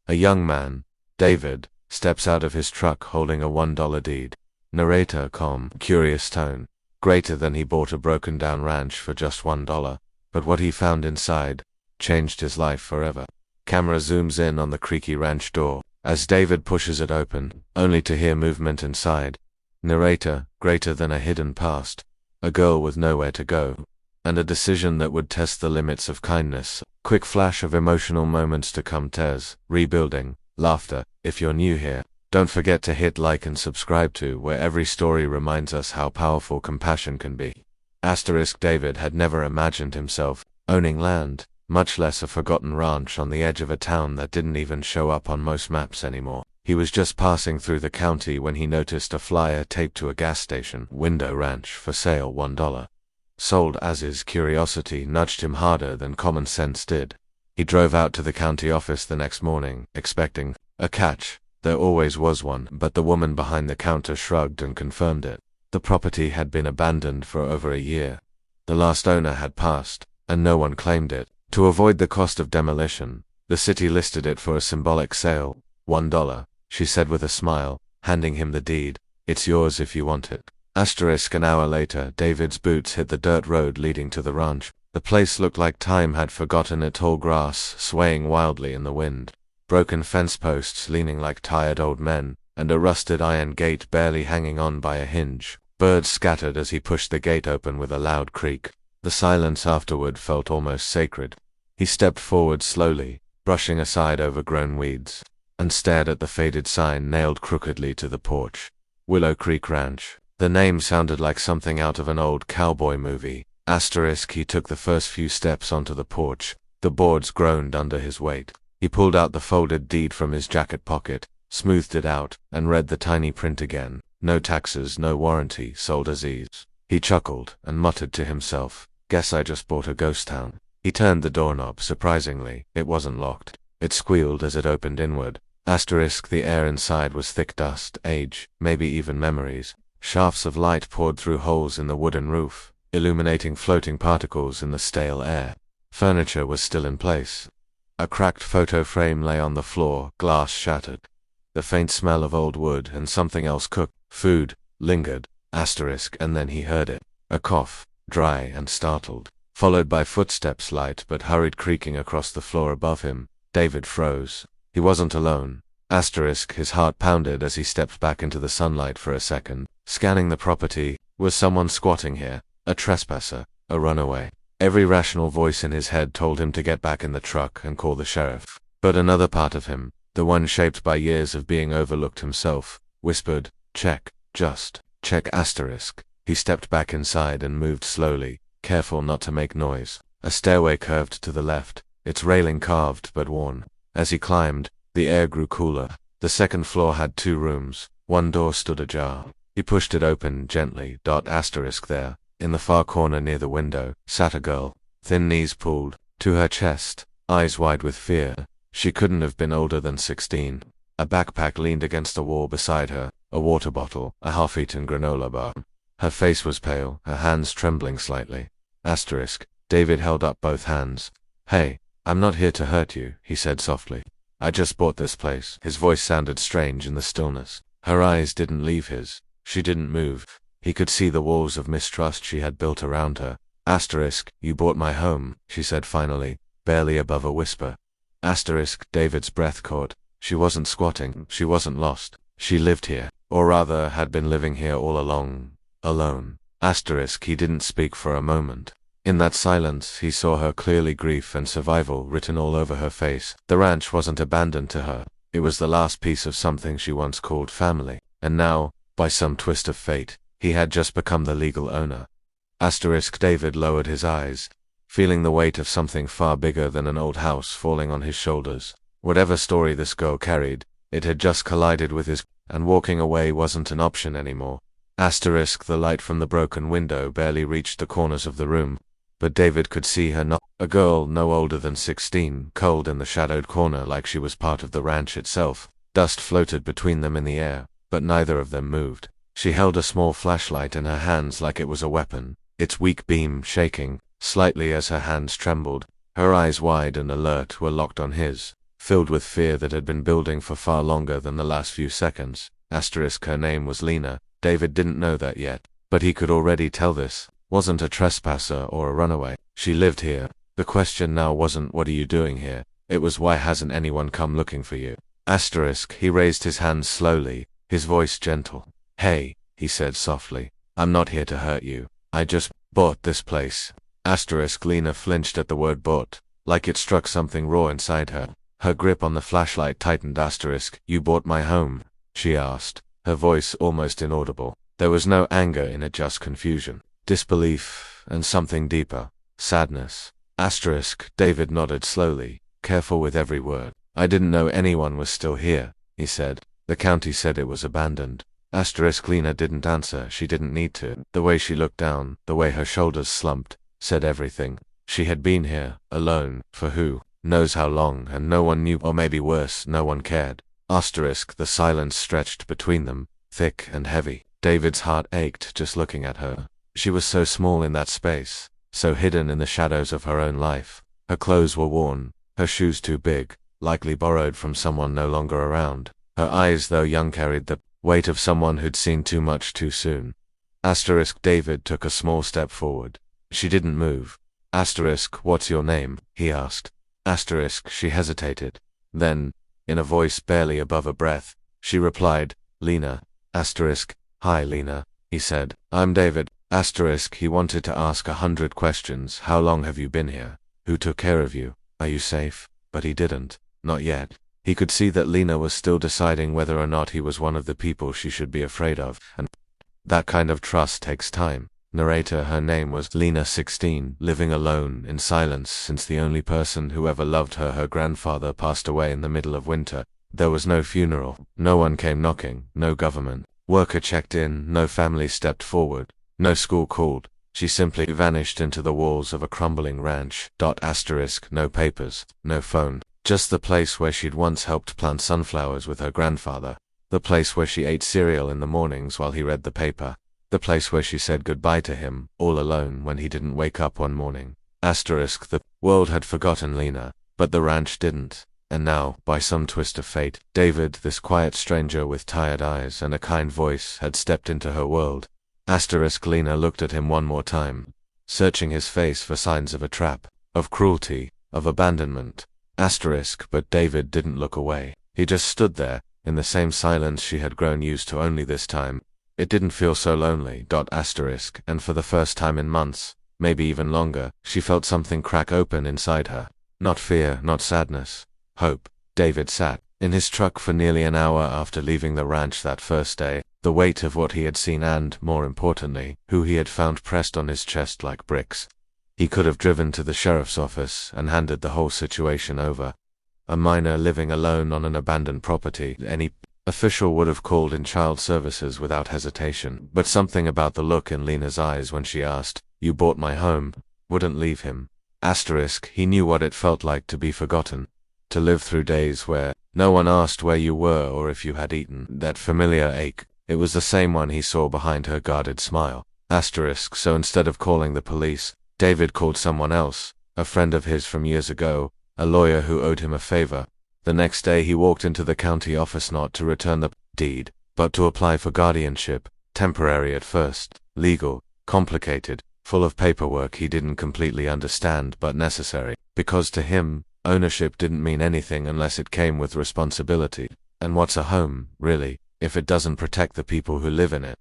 A young man, David, steps out of his truck holding a $1 deed. Narrator, calm, curious tone. Greater than he bought a broken-down ranch for just $1, but what he found inside changed his life forever. Camera zooms in on the creaky ranch door as David pushes it open, only to hear movement inside. Narrator, greater than a hidden past. A girl with nowhere to go. And a decision that would test the limits of kindness. Quick flash of emotional moments to come. Tears, rebuilding, laughter. If you're new here, don't forget to hit like and subscribe to where every story reminds us how powerful compassion can be. David had never imagined himself owning land, much less a forgotten ranch on the edge of a town that didn't even show up on most maps anymore. He was just passing through the county when he noticed a flyer taped to a gas station window: ranch for sale, $1. Sold. As his curiosity nudged him harder than common sense did. He drove out to the county office the next morning, expecting a catch. There always was one, but the woman behind the counter shrugged and confirmed it. The property had been abandoned for over a year. The last owner had passed, and no one claimed it. To avoid the cost of demolition, the city listed it for a symbolic sale, $1, she said with a smile, handing him the deed. It's yours if you want it. An hour later, David's boots hit the dirt road leading to the ranch. The place looked like time had forgotten it. Tall grass swaying wildly in the wind. Broken fence posts leaning like tired old men, and a rusted iron gate barely hanging on by a hinge. Birds scattered as he pushed the gate open with a loud creak. The silence afterward felt almost sacred. He stepped forward slowly, brushing aside overgrown weeds, and stared at the faded sign nailed crookedly to the porch. Willow Creek Ranch. The name sounded like something out of an old cowboy movie. He took the first few steps onto the porch. The boards groaned under his weight. He pulled out the folded deed from his jacket pocket, smoothed it out, and read the tiny print again. No taxes, no warranty, sold as is. He chuckled and muttered to himself, guess I just bought a ghost town. He turned the doorknob. Surprisingly, it wasn't locked. It squealed as it opened inward. The air inside was thick dust, age, maybe even memories. Shafts of light poured through holes in the wooden roof, illuminating floating particles in the stale air. Furniture was still in place. A cracked photo frame lay on the floor, glass shattered. The faint smell of old wood and something else cooked, food, lingered. And then he heard it. A cough, dry and startled, followed by footsteps, light but hurried, creaking across the floor above him. David froze. He wasn't alone. His heart pounded as he stepped back into the sunlight for a second. Scanning the property. Was someone squatting here? A trespasser? A runaway? Every rational voice in his head told him to get back in the truck and call the sheriff. But another part of him, the one shaped by years of being overlooked himself, whispered, check, just, check. He stepped back inside and moved slowly, careful not to make noise. A stairway curved to the left, its railing carved but worn. As he climbed, the air grew cooler. The second floor had 2 rooms. One door stood ajar. He pushed it open gently. There, in the far corner near the window, sat a girl, thin knees pulled to her chest, eyes wide with fear. She couldn't have been older than 16. A backpack leaned against the wall beside her, a water bottle, a half-eaten granola bar. Her face was pale, her hands trembling slightly. David held up both hands. Hey, I'm not here to hurt you, he said softly. I just bought this place. His voice sounded strange in the stillness. Her eyes didn't leave his. She didn't move. He could see the walls of mistrust she had built around her. You bought my home, she said finally, barely above a whisper. David's breath caught. She wasn't squatting, she wasn't lost. She lived here, or rather had been living here all along, alone. He didn't speak for a moment. In that silence, he saw her clearly, grief and survival written all over her face. The ranch wasn't abandoned to her. It was the last piece of something she once called family. And now, by some twist of fate, he had just become the legal owner. David lowered his eyes, feeling the weight of something far bigger than an old house falling on his shoulders. Whatever story this girl carried, it had just collided with his, and walking away wasn't an option anymore. The light from the broken window barely reached the corners of the room, but David could see her not. A girl no older than 16, cold in the shadowed corner like she was part of the ranch itself. Dust floated between them in the air, but neither of them moved. She held a small flashlight in her hands like it was a weapon, its weak beam shaking slightly as her hands trembled. Her eyes, wide and alert, were locked on his. filled with fear that had been building for far longer than the last few seconds. Her name was Lena. David didn't know that yet, but he could already tell this wasn't a trespasser or a runaway. She lived here. The question now wasn't what are you doing here, it was why hasn't anyone come looking for you. He raised his hands slowly, his voice gentle. Hey, he said softly, I'm not here to hurt you. I just bought this place. Lena flinched at the word bought, like it struck something raw inside her. Her grip on the flashlight tightened. You bought my home? She asked, her voice almost inaudible. There was no anger in it, just confusion, disbelief, and something deeper, sadness. David nodded slowly, careful with every word. I didn't know anyone was still here, he said. The county said it was abandoned. Lena didn't answer. She didn't need to. The way she looked down, the way her shoulders slumped, said everything. She had been here, alone, for who knows how long, and no one knew, or maybe worse, no one cared. The silence stretched between them, thick and heavy. David's heart ached just looking at her. She was so small in that space, so hidden in the shadows of her own life. Her clothes were worn, her shoes too big, likely borrowed from someone no longer around. Her eyes, though young, carried the weight of someone who'd seen too much too soon. David took a small step forward. She didn't move. What's your name? He asked. She hesitated. Then, in a voice barely above a breath, she replied, Lena. Hi, Lena, he said. I'm David. He wanted to ask 100 questions. How long have you been here? Who took care of you? Are you safe? But he didn't. Not yet. He could see that Lena was still deciding whether or not he was one of the people she should be afraid of, and that kind of trust takes time. Her name was Lena, 16, living alone, in silence, since the only person who ever loved her, her grandfather, passed away in the middle of winter. There was no funeral, no one came knocking, no government worker checked in, no family stepped forward, no school called. She simply vanished into the walls of a crumbling ranch. No papers, no phone, just the place where she'd once helped plant sunflowers with her grandfather, the place where she ate cereal in the mornings while he read the paper, the place where she said goodbye to him, all alone, when he didn't wake up one morning. The world had forgotten Lena, but the ranch didn't. And now, by some twist of fate, David, this quiet stranger with tired eyes and a kind voice, had stepped into her world. Lena looked at him one more time, searching his face for signs of a trap, of cruelty, of abandonment. But David didn't look away. He just stood there, in the same silence she had grown used to, only this time it didn't feel so lonely. And for the first time in months, maybe even longer, she felt something crack open inside her. Not fear, not sadness. Hope. David sat in his truck for nearly an hour after leaving the ranch that first day, the weight of what he had seen and, more importantly, who he had found pressed on his chest like bricks. He could have driven to the sheriff's office and handed the whole situation over. A minor living alone on an abandoned property, any official would have called in child services without hesitation, but something about the look in Lena's eyes when she asked, You bought my home, wouldn't leave him. He knew what it felt like to be forgotten. To live through days where no one asked where you were or if you had eaten. That familiar ache, it was the same one he saw behind her guarded smile. So instead of calling the police, David called someone else, a friend of his from years ago, a lawyer who owed him a favor. The next day he walked into the county office not to return the deed, but to apply for guardianship, temporary at first, legal, complicated, full of paperwork he didn't completely understand but necessary, because to him, ownership didn't mean anything unless it came with responsibility. And what's a home, really, if it doesn't protect the people who live in it?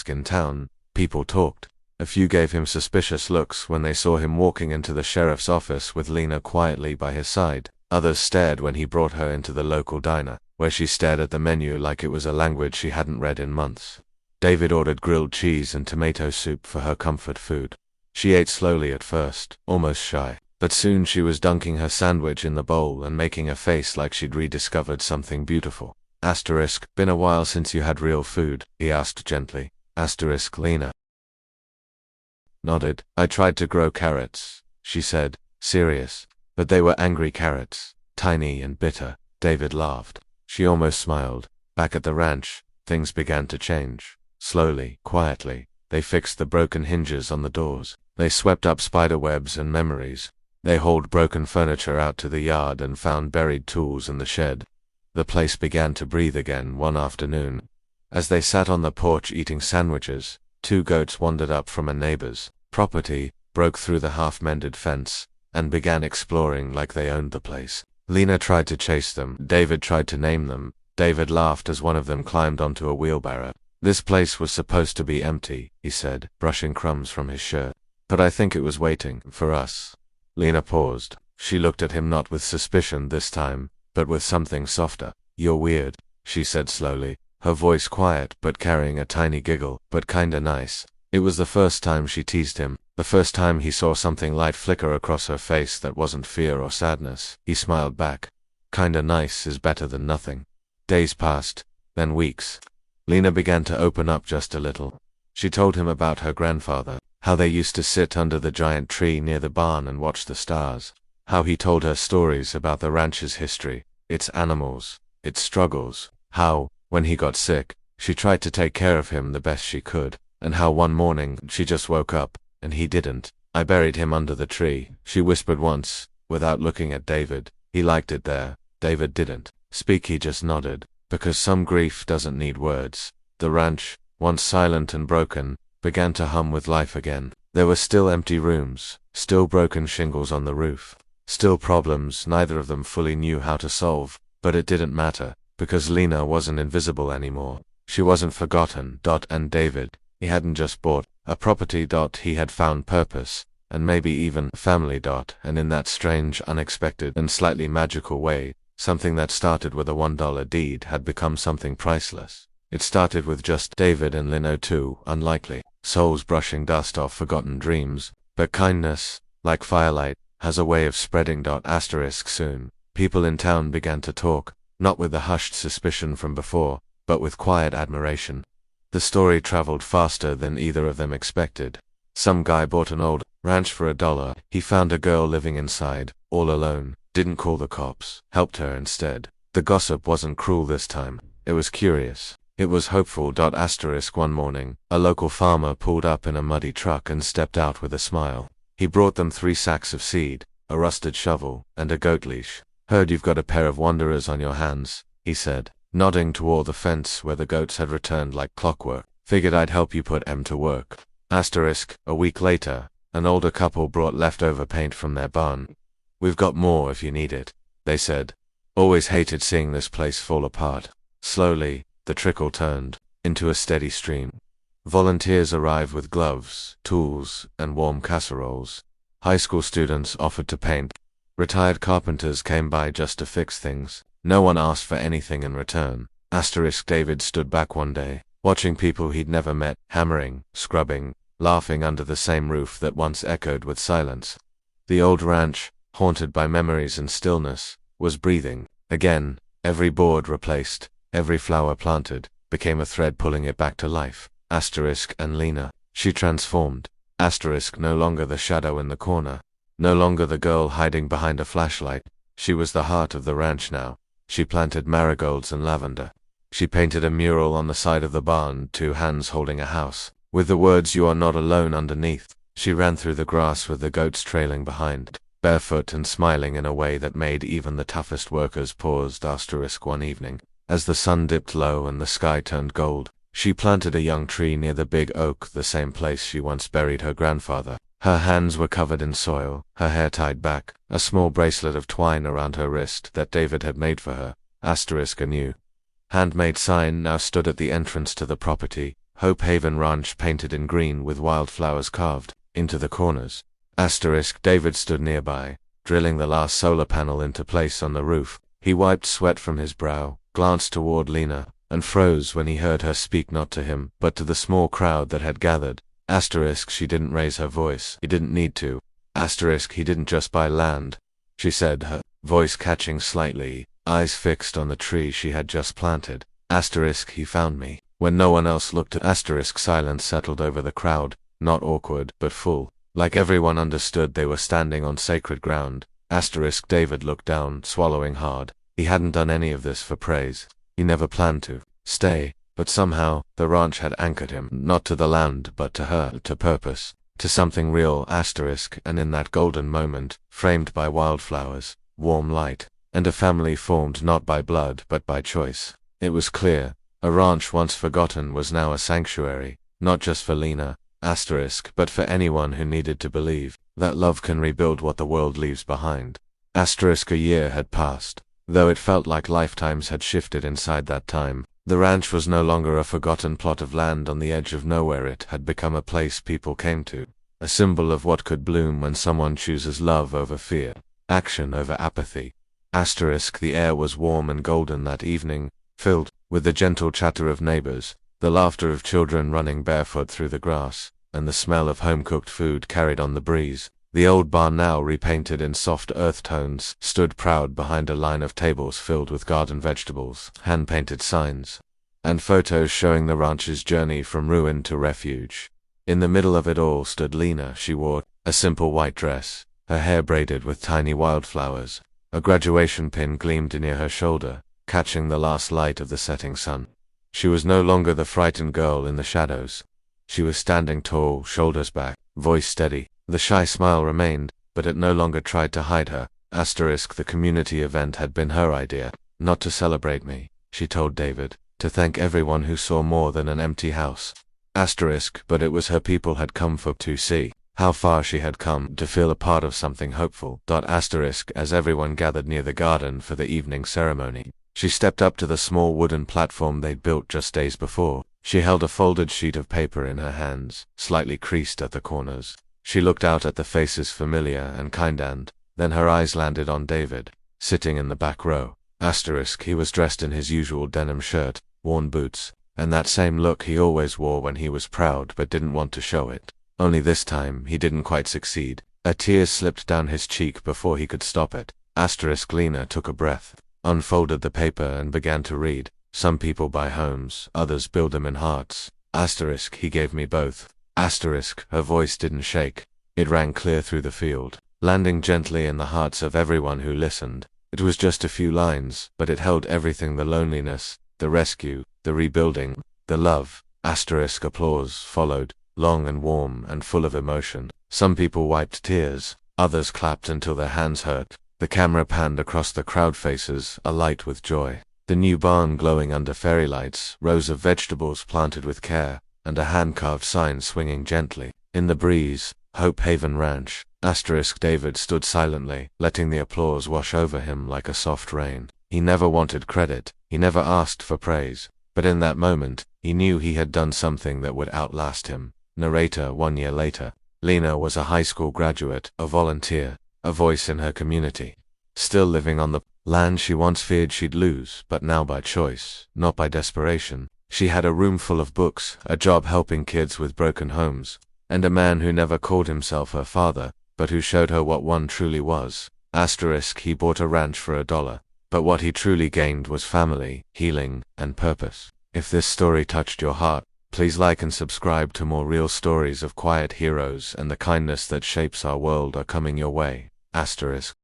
In town, people talked. A few gave him suspicious looks when they saw him walking into the sheriff's office with Lena quietly by his side. Others stared when he brought her into the local diner, where she stared at the menu like it was a language she hadn't read in months. David ordered grilled cheese and tomato soup for her comfort food. She ate slowly at first, almost shy. But soon she was dunking her sandwich in the bowl and making a face like she'd rediscovered something beautiful. Been a while since you had real food, he asked gently. Lena nodded. I tried to grow carrots, she said, serious. But they were angry carrots, tiny and bitter. David laughed. She almost smiled. Back at the ranch, things began to change. Slowly, quietly, they fixed the broken hinges on the doors. They swept up spider webs and memories. They hauled broken furniture out to the yard and found buried tools in the shed. The place began to breathe again one afternoon. As they sat on the porch eating sandwiches, two goats wandered up from a neighbor's property, broke through the half-mended fence, and began exploring like they owned the place. Lena tried to chase them. David tried to name them. David laughed as one of them climbed onto a wheelbarrow. "This place was supposed to be empty," he said, brushing crumbs from his shirt. "But I think it was waiting for us." Lena paused. She looked at him not with suspicion this time, but with something softer. "You're weird," she said slowly, her voice quiet but carrying a tiny giggle, "but kinda nice." It was the first time she teased him, the first time he saw something light flicker across her face that wasn't fear or sadness. He smiled back. "Kinda nice is better than nothing." Days passed, then weeks. Lena began to open up just a little. She told him about her grandfather, how they used to sit under the giant tree near the barn and watch the stars, how he told her stories about the ranch's history, its animals, its struggles, how, when he got sick, she tried to take care of him the best she could, and how one morning she just woke up, and he didn't. "I buried him under the tree," she whispered once, without looking at David. He liked it there. David didn't speak, he just nodded, because some grief doesn't need words. The ranch, once silent and broken, began to hum with life again. There were still empty rooms, still broken shingles on the roof, still problems neither of them fully knew how to solve, but it didn't matter, because Lena wasn't invisible anymore. She wasn't forgotten. And David, he hadn't just bought a property. He had found purpose, and maybe even family. And in that strange, unexpected, and slightly magical way, something that started with a $1 deed had become something priceless. It started with just David and Leno, two unlikely souls brushing dust off forgotten dreams, but kindness, like firelight, has a way of spreading. Soon, people in town began to talk, not with the hushed suspicion from before, but with quiet admiration. The story traveled faster than either of them expected. Some guy bought an old ranch for $1. He found a girl living inside, all alone, didn't call the cops, helped her instead. The gossip wasn't cruel this time. It was curious. It was hopeful. One morning, a local farmer pulled up in a muddy truck and stepped out with a smile. He brought them 3 sacks of seed, a rusted shovel, and a goat leash. "Heard you've got a pair of wanderers on your hands," he said, nodding toward the fence where the goats had returned like clockwork. "Figured I'd help you put 'em to work." A week later, an older couple brought leftover paint from their barn. "We've got more if you need it," they said. Always hated seeing this place fall apart. Slowly, the trickle turned into a steady stream. Volunteers arrived with gloves, tools, and warm casseroles. High school students offered to paint. Retired carpenters came by just to fix things. No one asked for anything in return. David stood back one day, watching people he'd never met, hammering, scrubbing, laughing under the same roof that once echoed with silence. The old ranch, haunted by memories and stillness, was breathing. Again, every board replaced, every flower planted, became a thread pulling it back to life. And Lena, she transformed. No longer the shadow in the corner, no longer the girl hiding behind a flashlight. She was the heart of the ranch now. She planted marigolds and lavender. She painted a mural on the side of the barn, 2 hands holding a house, with the words "You are not alone" underneath. She ran through the grass with the goats trailing behind, barefoot and smiling in a way that made even the toughest workers pause. One evening, as the sun dipped low and the sky turned gold, she planted a young tree near the big oak, the same place she once buried her grandfather. Her hands were covered in soil, her hair tied back, a small bracelet of twine around her wrist that David had made for her. A new handmade sign now stood at the entrance to the property, Hope Haven Ranch, painted in green with wildflowers carved into the corners. David stood nearby, drilling the last solar panel into place on the roof. He wiped sweat from his brow, glanced toward Lena, and froze when he heard her speak not to him, but to the small crowd that had gathered. She didn't raise her voice. He didn't need to. He didn't just buy land, she said, her voice catching slightly, eyes fixed on the tree she had just planted. He found me. When no one else looked at silence settled over the crowd, not awkward, but full. Like everyone understood they were standing on sacred ground. David looked down, swallowing hard. He hadn't done any of this for praise. He never planned to stay, but somehow, the ranch had anchored him, not to the land, but to her, to purpose. to something real, asterisk, and in that golden moment, framed by wildflowers, warm light, and a family formed not by blood but by choice. It was clear, a ranch once forgotten was now a sanctuary, not just for Lena, asterisk, but for anyone who needed to believe that love can rebuild what the world leaves behind. Asterisk. A year had passed. Though it felt like lifetimes had shifted inside that time, the ranch was no longer a forgotten plot of land on the edge of nowhere. It had become a place people came to, a symbol of what could bloom when someone chooses love over fear, action over apathy. Asterisk. The air was warm and golden that evening, filled with the gentle chatter of neighbors, the laughter of children running barefoot through the grass, and the smell of home-cooked food carried on the breeze. The old barn, now repainted in soft earth tones, stood proud behind a line of tables filled with garden vegetables, hand-painted signs, and photos showing the ranch's journey from ruin to refuge. In the middle of it all stood Lena. She wore a simple white dress, her hair braided with tiny wildflowers. A graduation pin gleamed near her shoulder, catching the last light of the setting sun. She was no longer the frightened girl in the shadows. She was standing tall, shoulders back, voice steady. The shy smile remained, but it no longer tried to hide her. Asterisk. The community event had been her idea, not to celebrate me, she told David, to thank everyone who saw more than an empty house. Asterisk. But it was her people had come for to see how far she had come, to feel a part of something hopeful. Asterisk. As everyone gathered near the garden for the evening ceremony, she stepped up to the small wooden platform they'd built just days before. She held a folded sheet of paper in her hands, slightly creased at the corners. She looked out at the faces familiar and kind, and then her eyes landed on David, sitting in the back row. Asterisk. He was dressed in his usual denim shirt, worn boots, and that same look he always wore when he was proud but didn't want to show it. Only this time he didn't quite succeed. A tear slipped down his cheek before he could stop it. Asterisk. Lena took a breath, unfolded the paper and began to read. Some people buy homes, others build them in hearts. Asterisk. He gave me both. Asterisk. Her voice didn't shake. It rang clear through the field, landing gently in the hearts of everyone who listened. It was just a few lines, but it held everything: the loneliness, the rescue, the rebuilding, the love. Asterisk. Applause followed, long and warm and full of emotion. Some people wiped tears, others clapped until their hands hurt. The camera panned across the crowd faces, alight with joy. The new barn glowing under fairy lights, rows of vegetables planted with care, and a hand-carved sign swinging gently in the breeze, Hope Haven Ranch. Asterisk. David stood silently, letting the applause wash over him like a soft rain. He never wanted credit, he never asked for praise, but in that moment, he knew he had done something that would outlast him. Narrator. 1 year later, Lena was a high school graduate, a volunteer, a voice in her community, still living on the land she once feared she'd lose, but now by choice, not by desperation. She had a room full of books, a job helping kids with broken homes, and a man who never called himself her father, but who showed her what one truly was. Asterisk. He bought a ranch for $1, but what he truly gained was family, healing, and purpose. If this story touched your heart, please like and subscribe. To more real stories of quiet heroes and the kindness that shapes our world are coming your way. Asterisk.